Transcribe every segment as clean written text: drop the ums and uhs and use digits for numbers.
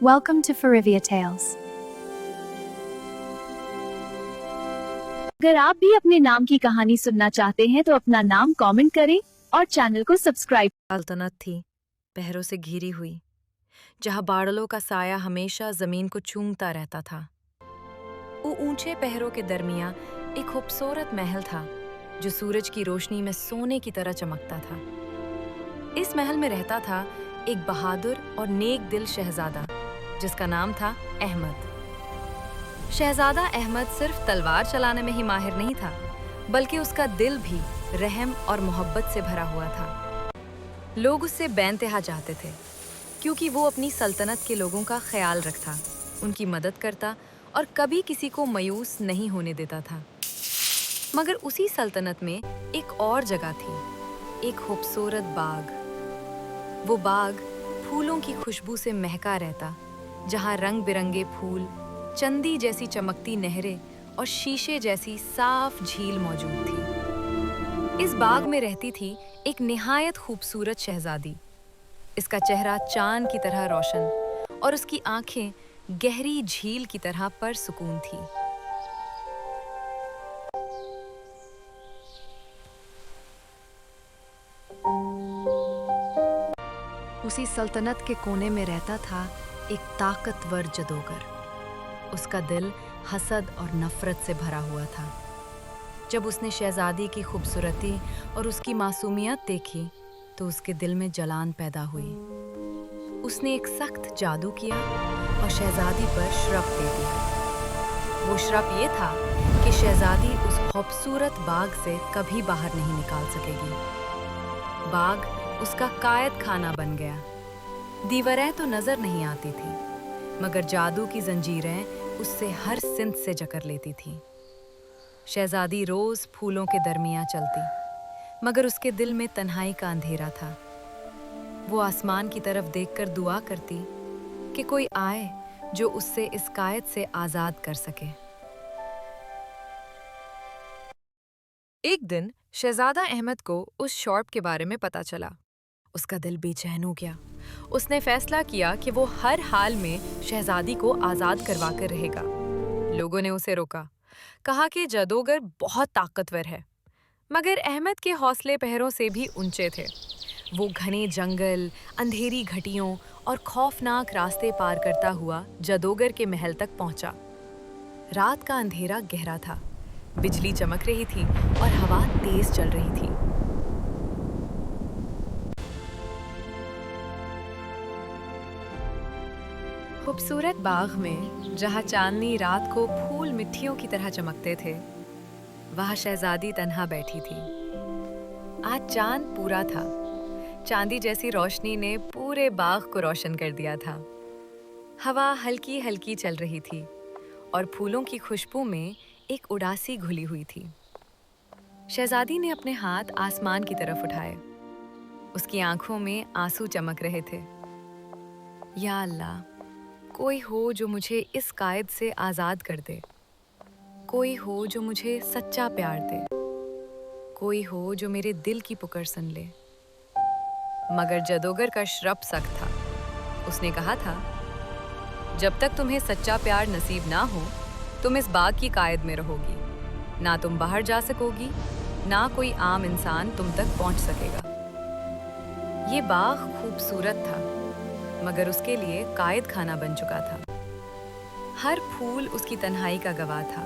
Welcome to Farivia Tales. अगर आप भी अपने नाम की कहानी सुनना चाहते हैं तो अपना नाम कमेंट करें और चैनल को सब्सक्राइब। सल्तनत थी, पहरों से घिरी हुई, जहाँ बादलों का साया हमेशा जमीन को चूमता रहता था। वो ऊंचे पहरों के दरमियां एक खूबसूरत महल था जो सूरज की रोशनी में सोने की तरह चमकता था। इस महल में रहता था एक बहादुर और नेक दिल शहजादा जिसका नाम था अहमद। शहजादा अहमद सिर्फ तलवार चलाने में ही माहिर नहीं था, बल्कि उसका दिल भी रहम और मोहब्बत से भरा हुआ था। लोग उससे बेइंतहा चाहते थे क्योंकि वो अपनी सल्तनत के लोगों का ख्याल रखता, उनकी मदद करता और कभी किसी को मायूस नहीं होने देता था। मगर उसी सल्तनत में एक और जगह थी, एक खूबसूरत बाग। वो बाग फूलों की खुशबू से महका रहता, जहाँ रंग बिरंगे फूल, चंदी जैसी चमकती नहरें और शीशे जैसी साफ झील मौजूद थी। इस बाग में रहती थी एक निहायत खूबसूरत शहजादी। इसका चेहरा चांद की तरह रोशन और उसकी आंखें गहरी झील की तरह परसुकून थी। उसी सल्तनत के कोने में रहता था एक ताकतवर जादूगर। उसका दिल हसद और नफरत से भरा हुआ था। जब उसने शहजादी की खूबसूरती और उसकी मासूमियत देखी तो उसके दिल में जलान पैदा हुई। उसने एक सख्त जादू किया और शहजादी पर श्राप दे दिया। वो श्राप ये था कि शहजादी उस खूबसूरत बाग से कभी बाहर नहीं निकाल सकेगी। बाग उसका कायद खाना बन गया। दीवारें तो नजर नहीं आती थी, मगर जादू की जंजीरें उससे हर सिंत से जकड़ लेती थीं। शहजादी रोज फूलों के दरमियां चलती, मगर उसके दिल में तन्हाई का अंधेरा था। वो आसमान की तरफ देखकर दुआ करती कि कोई आए जो उससे इस कायद से आजाद कर सके। एक दिन शहजादा अहमद को उस शॉप के बारे में पता चला। उसका दिल बेचैन हो गया। उसने फैसला किया कि वो हर हाल में शहजादी को आजाद करवा कर रहेगा। लोगों ने उसे रोका, कहा कि जादूगर बहुत ताकतवर है, मगर अहमद के हौसले पहरों से भी ऊंचे थे। वो घने जंगल, अंधेरी घटियों और खौफनाक रास्ते पार करता हुआ जादूगर के महल तक पहुंचा। रात का अंधेरा गहरा था, बिजली चमक रही थी और हवा तेज चल रही थी। खूबसूरत बाग में जहाँ चांदनी रात को फूल मिट्टियों की तरह चमकते थे, वहाँ शहजादी तन्हा बैठी थी। आज चांद पूरा था। चांदी जैसी रोशनी ने पूरे बाग को रोशन कर दिया था। हवा हल्की हल्की चल रही थी और फूलों की खुशबू में एक उदासी घुली हुई थी। शहजादी ने अपने हाथ आसमान की तरफ उठाए। उसकी आंखों में आंसू चमक रहे थे। या अल्लाह, कोई हो जो मुझे इस कायद से आज़ाद कर दे। कोई हो जो मुझे सच्चा प्यार दे। कोई हो जो मेरे दिल की पुकार सुन ले। मगर जादूगर का श्राप सख्त था। उसने कहा था, जब तक तुम्हें सच्चा प्यार नसीब ना हो, तुम इस बाग की कायद में रहोगी। ना तुम बाहर जा सकोगी, ना कोई आम इंसान तुम तक पहुंच सकेगा। ये बाग खूबसूरत था, मगर उसके लिए कायद खाना बन चुका था। हर फूल उसकी तन्हाई का गवाह था।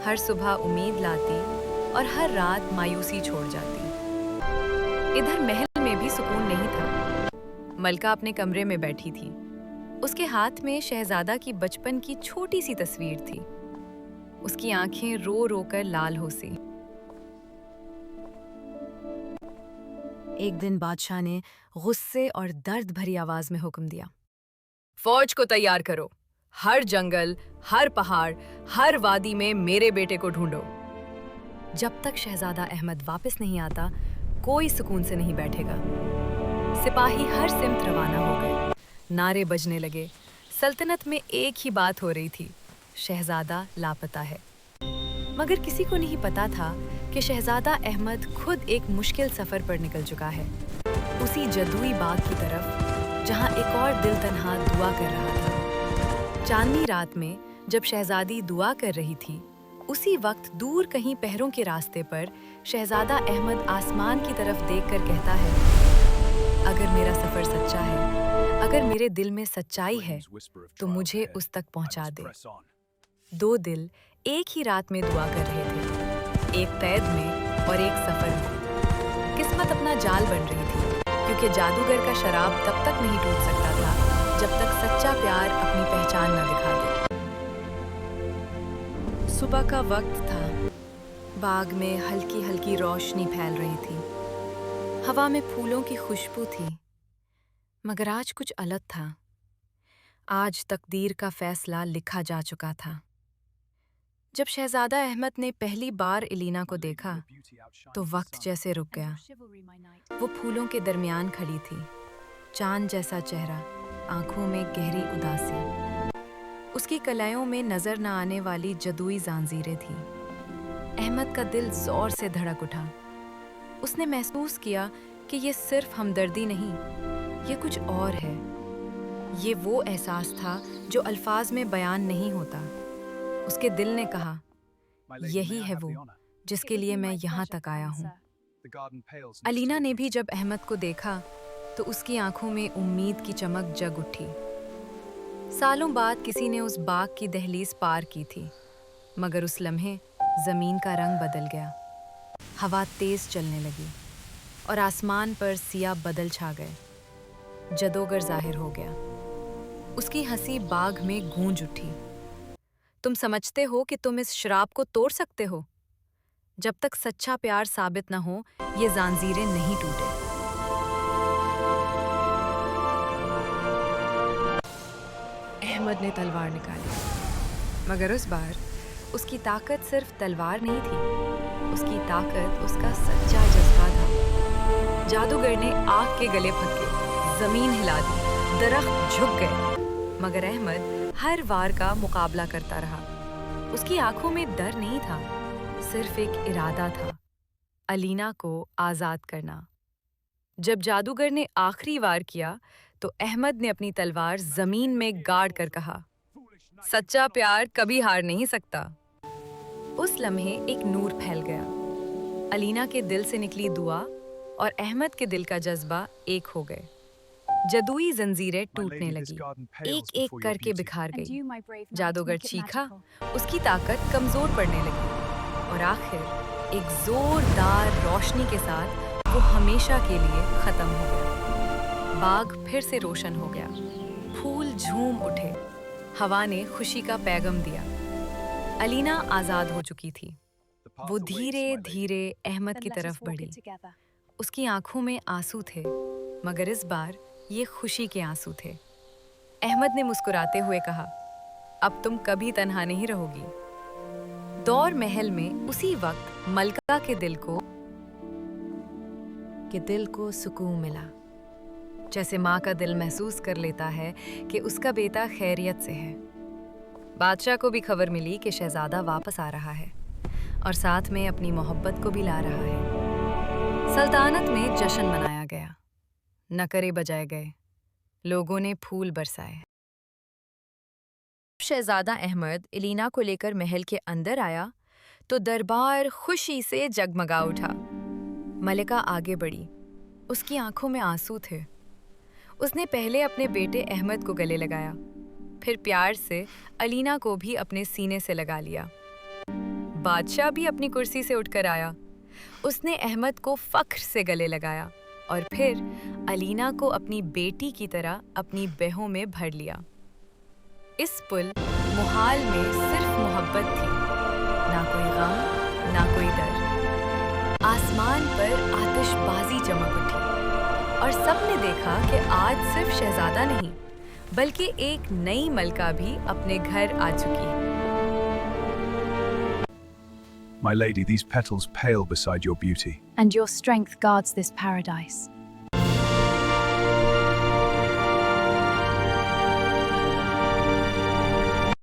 हर सुबह उम्मीद लाती और हर रात मायूसी छोड़ जाती। इधर महल में भी सुकून नहीं था। मलका अपने कमरे में बैठी थी। उसके हाथ में शहजादा की बचपन की छोटी सी तस्वीर थी। उसकी आंखें रो रो कर लाल हो सी। एक दिन बादशाह ने गुस्से और दर्द भरी आवाज में हुक्म दिया, फौज को तैयार करो। हर जंगल, हर पहाड़, हर वादी में मेरे बेटे को ढूंढो। जब तक शहजादा अहमद वापस नहीं आता, कोई सुकून से नहीं बैठेगा। सिपाही हर सिमत रवाना हो गए। नारे बजने लगे। सल्तनत में एक ही बात हो रही थी, शहजादा लापता है। मगर किसी को नहीं पता था कि शहजादा अहमद खुद एक मुश्किल सफर पर निकल चुका है, उसी जदुई बाग की तरफ, जहां एक और दिल तन्हा दुआ कर रहा था। चांदनी रात में जब शहजादी दुआ कर रही थी, उसी वक्त दूर कहीं पहरों के रास्ते पर शहजादा अहमद आसमान की तरफ देखकर कहता है, अगर मेरा सफर सच्चा है, अगर मेरे दिल में सच्चाई है, तो मुझे उस तक पहुंचा दे। दो दिल एक ही रात में दुआ कर रहे थे, एक कैद में और एक सफर में। किस्मत अपना जाल बन रही थी, क्योंकि जादूगर का शराब तब तक नहीं टूट सकता था जब तक सच्चा प्यार अपनी पहचान न दिखा दे। सुबह का वक्त था। बाग में हल्की हल्की रोशनी फैल रही थी। हवा में फूलों की खुशबू थी। मगर आज कुछ अलग था। आज तकदीर का फैसला लिखा जा चुका था। जब शहजादा अहमद ने पहली बार एलिना को देखा, तो वक्त जैसे रुक गया। वो फूलों के दरमियान खड़ी थी, चांद जैसा चेहरा, आंखों में गहरी उदासी। उसकी कलाइयों में नजर न आने वाली जदुई जांजीरें थीं। अहमद का दिल जोर से धड़क उठा। उसने महसूस किया कि ये सिर्फ हमदर्दी नहीं, ये कुछ और है। ये वो एहसास था जो अल्फाज में बयान नहीं होता। उसके दिल ने कहा, यही है वो जिसके लिए मैं यहाँ तक आया हूँ। एलिना ने भी जब अहमद को देखा, तो उसकी आंखों में उम्मीद की चमक जग उठी। सालों बाद किसी ने उस बाग की दहलीज पार की थी, मगर उस लम्हे जमीन का रंग बदल गया। हवा तेज चलने लगी और आसमान पर सियाह बदल छा गए। जादूगर जाहिर हो गया। उसकी हंसी बाग में गूंज उठी। तुम समझते हो कि तुम इस शराब को तोड़ सकते हो? जब तक सच्चा प्यार साबित न हो, ये जांजीरें नहीं टूटे। अहमद ने तलवार निकाली, मगर उस बार उसकी ताकत सिर्फ तलवार नहीं थी, उसकी ताकत उसका सच्चा जज्बा था। जादूगर ने आग के गले फंके, जमीन हिला दी, दरख्त झुक गए, मगर अहमद हर वार का मुकाबला करता रहा। उसकी आंखों में डर नहीं था, सिर्फ एक इरादा था, एलिना को आजाद करना। जब जादूगर ने आखिरी वार किया, तो अहमद ने अपनी तलवार जमीन में गाड़ कर कहा, सच्चा प्यार कभी हार नहीं सकता। उस लम्हे एक नूर फैल गया। एलिना के दिल से निकली दुआ और अहमद के दिल का जज्बा एक हो गए। जदुई जंजीरें टूटने लगी, एक एक करके बिखार गई। जादूगर चीखा, उसकी ताकत कमजोर पड़ने लगी और आखिर एक जोरदार रोशनी के साथ वो हमेशा के लिए खत्म हो गया। बाग फिर से रोशन हो गया। फूल झूम उठे। हवा ने खुशी का पैगाम दिया। एलिना आजाद हो चुकी थी। वो धीरे धीरे अहमद की तरफ बढ़ी। उसकी आंखों में आंसू थे, मगर इस बार ये खुशी के आंसू थे। अहमद ने मुस्कुराते हुए कहा, अब तुम कभी तन्हा नहीं रहोगी। दौर महल में उसी वक्त मलका के दिल को सुकून मिला। जैसे माँ का दिल महसूस कर लेता है कि उसका बेटा खैरियत से है। बादशाह को भी खबर मिली कि शहजादा वापस आ रहा है और साथ में अपनी मोहब्बत को भी ला रहा है। सल्तनत में जश्न मनाया गया, नकरे बजाए गए, लोगों ने फूल बरसाए। शहजादा अहमद एलिना को लेकर महल के अंदर आया तो दरबार खुशी से जगमगा उठा। मलिका आगे बढ़ी। उसकी आंखों में आंसू थे। उसने पहले अपने बेटे अहमद को गले लगाया, फिर प्यार से एलिना को भी अपने सीने से लगा लिया। बादशाह भी अपनी कुर्सी से उठकर आया। उसने अहमद को फख्र से गले लगाया और फिर एलिना को अपनी बेटी की तरह अपनी बाहों में भर लिया। इस पुल मुहाल में सिर्फ मोहब्बत थी, ना कोई गम, ना कोई डर। आसमान पर आतिशबाजी चमक उठी और सबने देखा कि आज सिर्फ शहजादा नहीं, बल्कि एक नई मलका भी अपने घर आ चुकी है। My lady, these petals pale beside your beauty. And your strength guards this paradise.